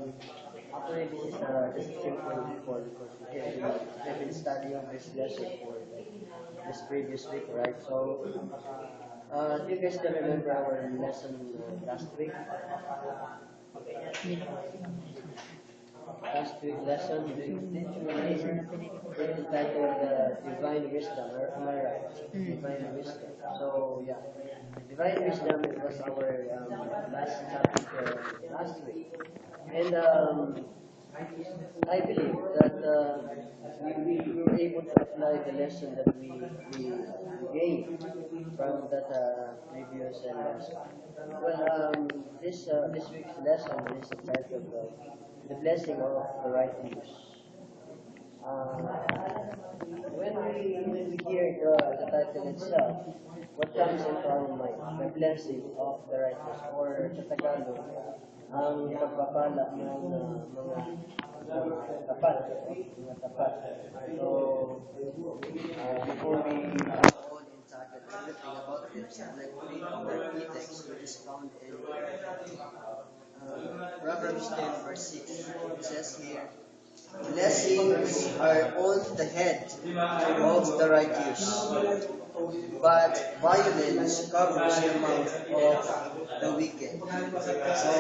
Actually, this is just a simple recall because we've been studying this lesson for this previous week, right? So, do you guys still remember our lesson last week? Last week lesson, did you remember? It's entitled Divine Wisdom, or am I right? Divine Wisdom. So, yeah. Divine Wisdom was our last topic last week. And I believe that we were able to apply the lesson that we gained from that previous lesson. Well, this week's lesson is entitled "The Blessing of the Right Use." When we hear the title itself, what comes into our mind? The blessing of the righteous, or sa Tagalog, ang pagpapala ng mga tapat. Mga tapat. So, before we go on and tackle everything about this, I'd like to read our key text, which is found in Proverbs 10, verse 6. It says here, blessings are on the head of the righteous, but violence covers the mouth of the wicked. So,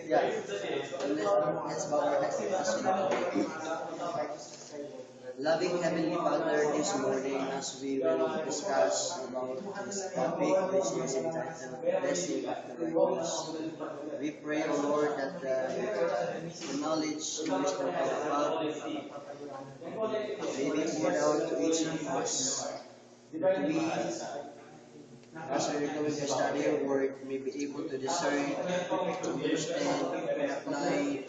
yeah, let's bow our heads as we pray. Loving Heavenly Father, this morning as we will discuss about this topic which is entitled Blessing of the Righteous, we pray, O Lord, that the knowledge and wisdom from above may be poured out to each of us, that we, as we are going to study your word, may be able to discern, understand, and apply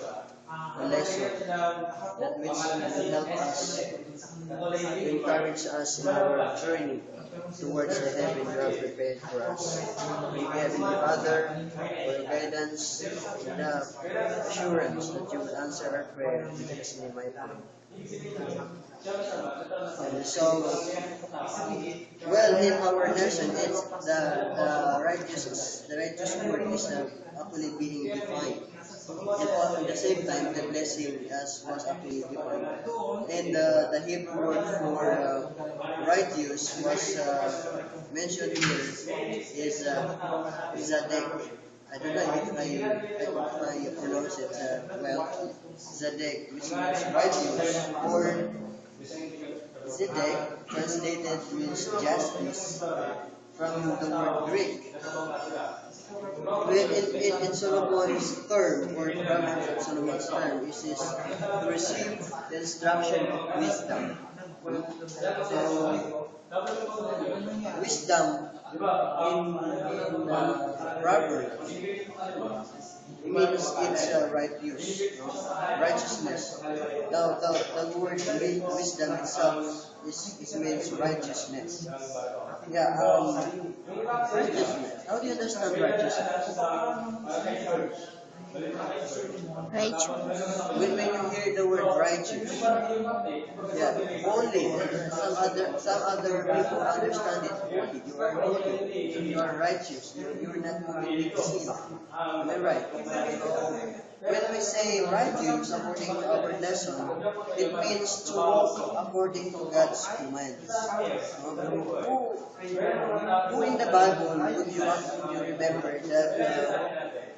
the lesson, that which will help us, to encourage us in our journey towards the heaven you have prepared for us. Thank you, Heavenly Father, for your guidance and the assurance that you will answer our prayer. In Jesus' name I pray. And so, well, in our lesson, it's the righteous word is actually being defined. And at the same time, the blessing as was actually defined. And the Hebrew word for righteous was mentioned here is zadek. I don't know if I pronounce it well. Zadek, which means righteous, or Zedek, translated means justice from the word Greek. In Solomon's term, or Proverbs of Solomon's term, is to receive the instruction of wisdom. So, wisdom in Proverbs, it means it's right use, no? Righteousness. The word wisdom itself means righteousness. Yeah, righteousness. How do you understand righteousness? Righteous. When you hear the word righteous, yeah, holy. Some other people understand it holy. You are holy. You are righteous. You're not committing sin. Am I right? So when we say righteous according to our lesson, it means to walk according to God's commands. Who in the Bible would you remember that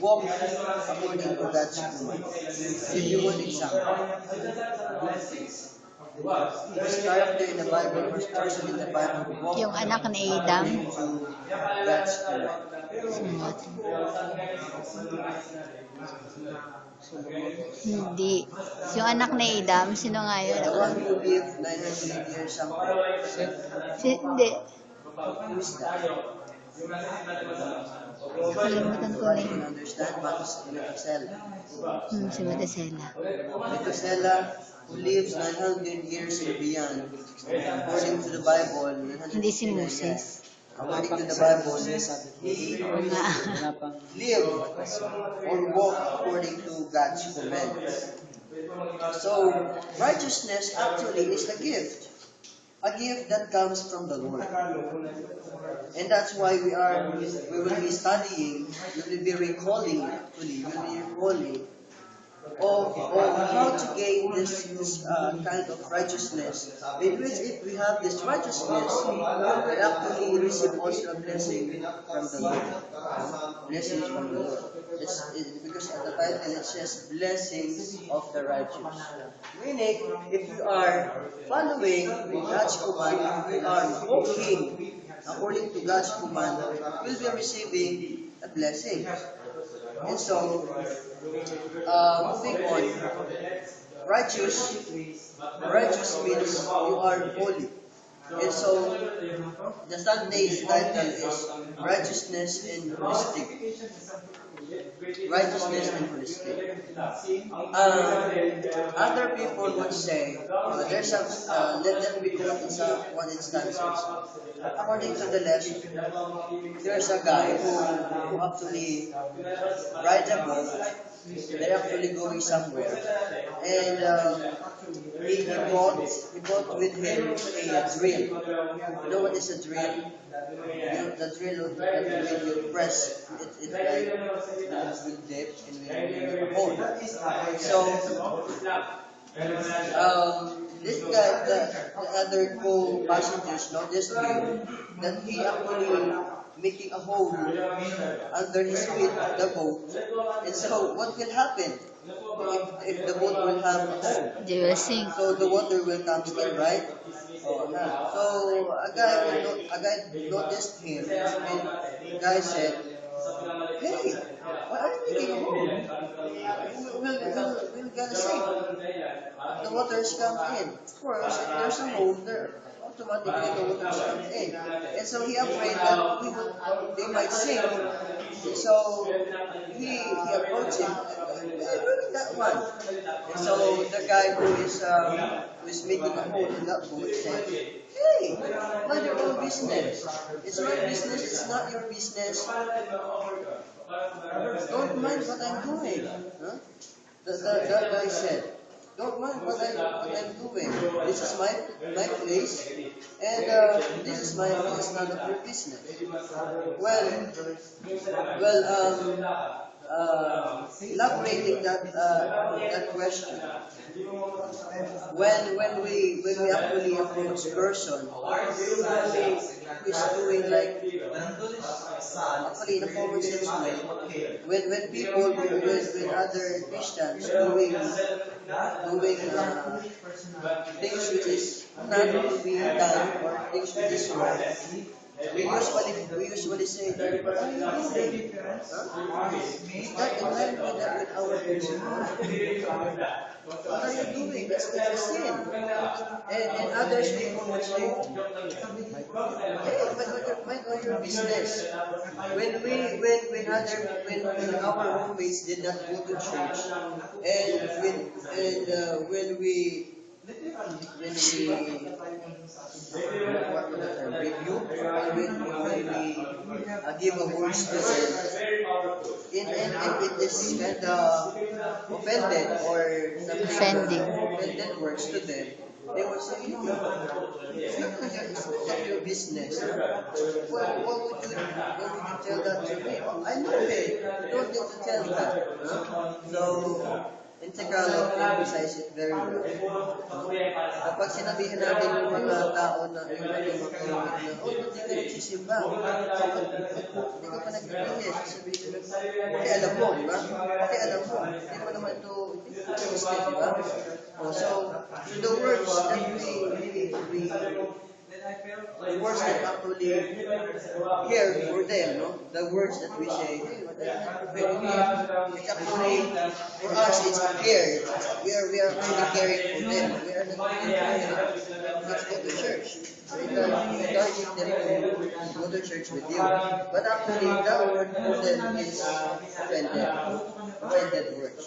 walk according to God's commands? Give you one example. Which character in the Bible, which person in the Bible walked Yung anak ni Adam. according to God's command? Hindi. Yung anak ni Adam, sino nga yun? The one who lived 900 years something. Hindi. Who is that? Kalimutan ko na Nobody yun. can understand, but Methuselah. Si Methuselah. Methuselah, who lives 900 years and beyond, according to the Bible, Hindi si Moses. according to the Bible, he lived or walked according to God's commands. So, righteousness actually is a gift. a gift that comes from the Lord. And that's why we will be studying, we will be recalling, actually, we will be recalling of how to gain this kind of righteousness. In which if we have this righteousness, we will actually receive also a blessing from the Lord. Blessings from the Lord. Because at the title it says blessings of the righteous. Meaning, if we are following God's command, if we are walking according to God's command, we'll be receiving a blessing. And so, moving on, righteous, righteous means you are holy. And so, the Sunday's title is Righteousness and Holistic. Righteousness and holistic. Other people would say, there's some, let me quote in some one instances. According to the left, there's a guy who actually rides a boat. They're actually going somewhere. And he brought with him a drill. You know what is a drill? The drill that when you press it like it will dip and will make a hole. So this guy, the other co-passengers noticed him that he actually making a hole under his feet of the boat. And so what will happen if the boat will have a hole? They will sink. So the water will come in, right? Oh, yeah. So a guy noticed him, and the guy said, "Hey, why are you making a hole? We'll get a sink. The waters come in. Of course, if there's a hole there, automatically the waters come in. And so he afraid that they might sink. So he approached him. Why are you doing that one? And so the guy who is making a hole in that boat said, "Hey, mind your own business. It's my business. It's not your business. Don't mind what I'm doing." Huh? That guy said, "Don't mind what I'm doing. This is my place, and this is none of your business." Elaborating that question, when we actually approach person who is doing like actually in a common sense way, when people when other Christians doing things which is not to be done or things which is wrong, we usually say, "What are you doing? Huh? Is that in line with our principle? What are you doing? It's a sin." And others people would say, "Hey, mind your business." When our roommates did not go to church, and when we review, when we give a words to them, and it is kind of offended or something offended words to them, they will say, it's not your business. Why would you tell that to me? "Oh, I know it. You don't need to tell that." Huh? So, in Tagalog, they emphasize it very well. Kapag sinabihin natin yung mga tao na yung mga na, "Oh, hindi ka nagsisimba. Hindi ka pa nagbibigay." Sasabihin nila, "Pati alam mo, di ba? Pati alam mo. Hindi mo naman ito, hindi mo Christian, di ba?" Oh, so the words that the words that actually care for them, no? The words that we say, "Hey, what are you preparing here?" It's actually, for us, it's a care. We are actually caring for them. We are not caring for them. Let's go to church. So encouraging them to go to church with you. But actually, that word for them is offended. Offended words.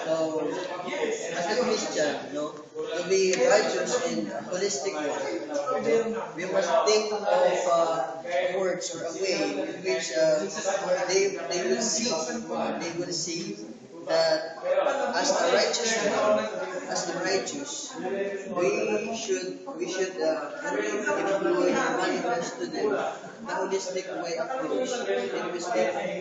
So, as a Christian, to be righteous in a holistic way, we must think of words or a way in which they will see that as the righteous one, as the righteous, we should employ or manifest to them the holistic way approach in which they